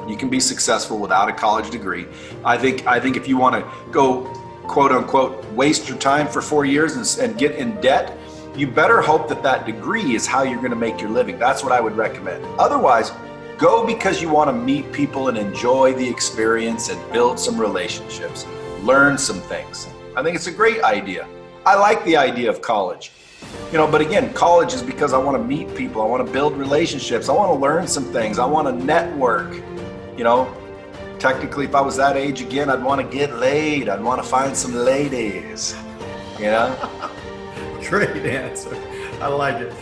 You can be successful without a college degree. I think if you want to go, quote unquote, waste your time for 4 years and get in debt, you better hope that that degree is how you're going to make your living. That's what I would recommend. Otherwise, go because you want to meet people and enjoy the experience and build some relationships, learn some things. I think it's a great idea. I like the idea of college. But again, college is because I want to meet people. I want to build relationships. I want to learn some things. I want to network. Technically, if I was that age again, I'd want to get laid. I'd want to find some ladies, Great answer. I like it.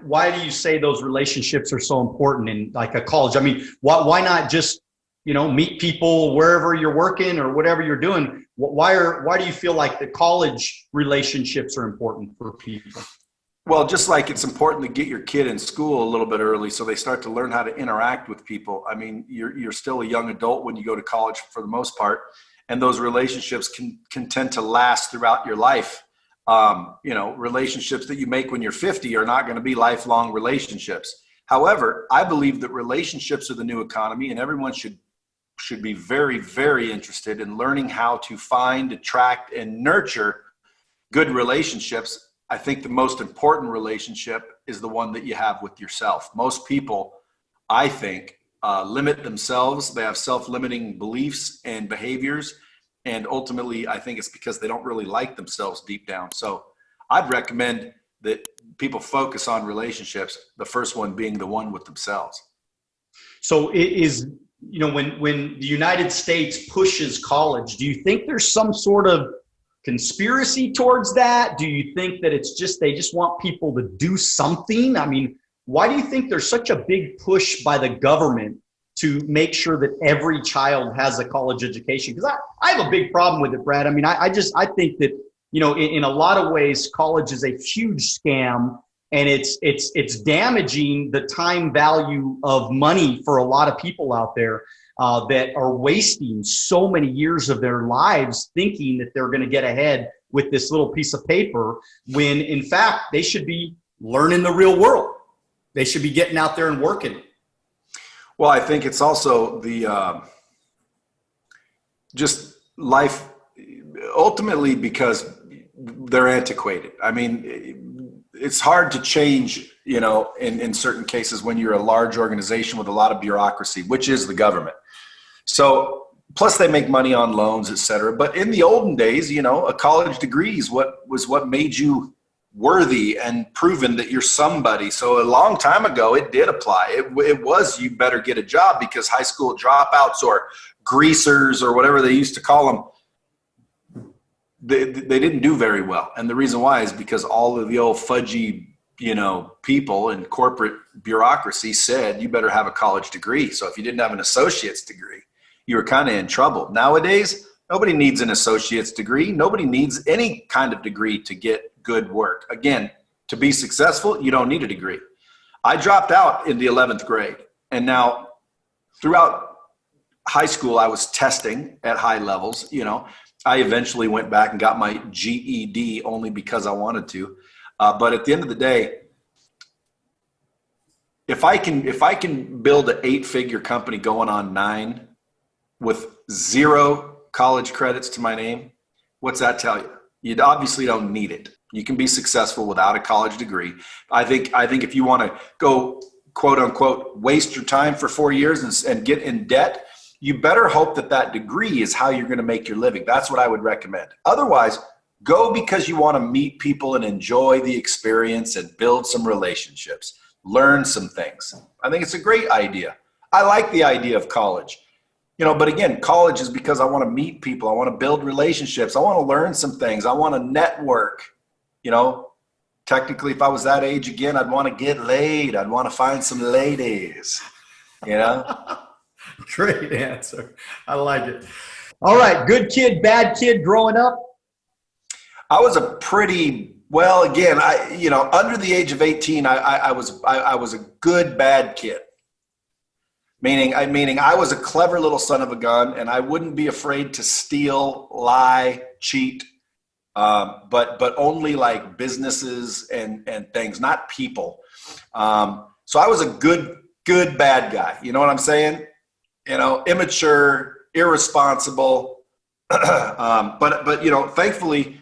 Why do you say those relationships are so important in like a college? I mean, why not just, meet people wherever you're working or whatever you're doing? Why do you feel like the college relationships are important for people? Well, just like it's important to get your kid in school a little bit early so they start to learn how to interact with people. I mean, you're still a young adult when you go to college for the most part, and those relationships can tend to last throughout your life. Relationships that you make when you're 50 are not going to be lifelong relationships. However, I believe that relationships are the new economy, and everyone should be very, very interested in learning how to find, attract, and nurture good relationships. I think the most important relationship is the one that you have with yourself. Most people, I think, limit themselves. They have self-limiting beliefs and behaviors. And ultimately, I think it's because they don't really like themselves deep down. So I'd recommend that people focus on relationships, the first one being the one with themselves. So when the United States pushes college, do you think there's some sort of conspiracy towards that? Do you think that they just want people to do something? I mean, why do you think there's such a big push by the government to make sure that every child has a college education? Because I have a big problem with it, Brad. I mean, I think that, in a lot of ways, college is a huge scam, and it's damaging the time value of money for a lot of people out there that are wasting so many years of their lives thinking that they're going to get ahead with this little piece of paper, when in fact they should be learning the real world. They should be getting out there and working. Well, I think it's also the just life, ultimately, because they're antiquated. I mean, it's hard to change, in certain cases when you're a large organization with a lot of bureaucracy, which is the government. So plus they make money on loans, et cetera. But in the olden days, a college degree is what made you worthy and proven that you're somebody. So a long time ago, it did apply. It was, you better get a job, because high school dropouts or greasers or whatever they used to call them, they didn't do very well. And the reason why is because all of the old fudgy, people in corporate bureaucracy said you better have a college degree. So if you didn't have an associate's degree, you were kind of in trouble. Nowadays, nobody needs an associate's degree. Nobody needs any kind of degree to get good work. Again, to be successful, you don't need a degree. I dropped out in the 11th grade. And now throughout high school, I was testing at high levels. I eventually went back and got my GED only because I wanted to. But at the end of the day, if I can build an 8-figure company going on 9 with 0 college credits to my name, what's that tell you? You obviously don't need it. You can be successful without a college degree. I think if you want to go, quote unquote, waste your time for 4 years and get in debt, you better hope that that degree is how you're going to make your living. That's what I would recommend. Otherwise, go because you want to meet people and enjoy the experience and build some relationships, learn some things. I think it's a great idea. I like the idea of college. But again, college is because I want to meet people. I want to build relationships. I want to learn some things. I want to network. Technically, if I was that age again, I'd want to get laid. I'd want to find some ladies, Great answer. I like it. All right. Good kid, bad kid growing up? I was a pretty, well, again, under the age of 18, I was a good, bad kid. Meaning I was a clever little son of a gun, and I wouldn't be afraid to steal, lie, cheat, but only like businesses and things, not people. So I was a good good bad guy. You know what I'm saying? You know, immature, irresponsible. But you know, thankfully,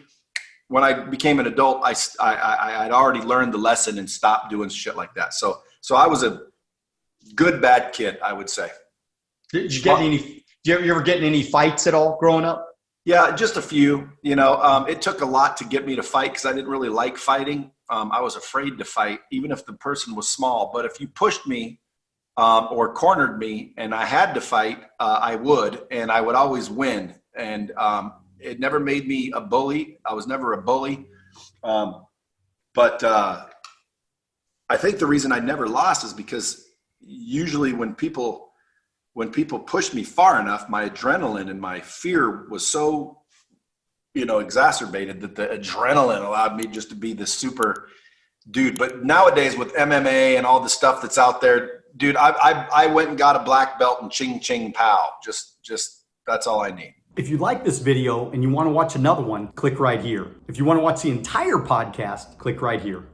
when I became an adult, I'd already learned the lesson and stopped doing shit like that. So I was a good bad kid, I would say. Did you get any? Did you ever get in any fights at all growing up? Yeah, just a few. You know, it took a lot to get me to fight because I didn't really like fighting. I was afraid to fight, even if the person was small. But if you pushed me or cornered me and I had to fight, I would, and I would always win. And it never made me a bully. I was never a bully. But I think the reason I never lost is because usually when people pushed me far enough, my adrenaline and my fear was so, you know, exacerbated that the adrenaline allowed me just to be this super dude. But nowadays with MMA and all the stuff that's out there, dude, I went and got a black belt in ching ching pow. Just that's all I need. If you like this video and you want to watch another one, click right here. If you want to watch the entire podcast, click right here.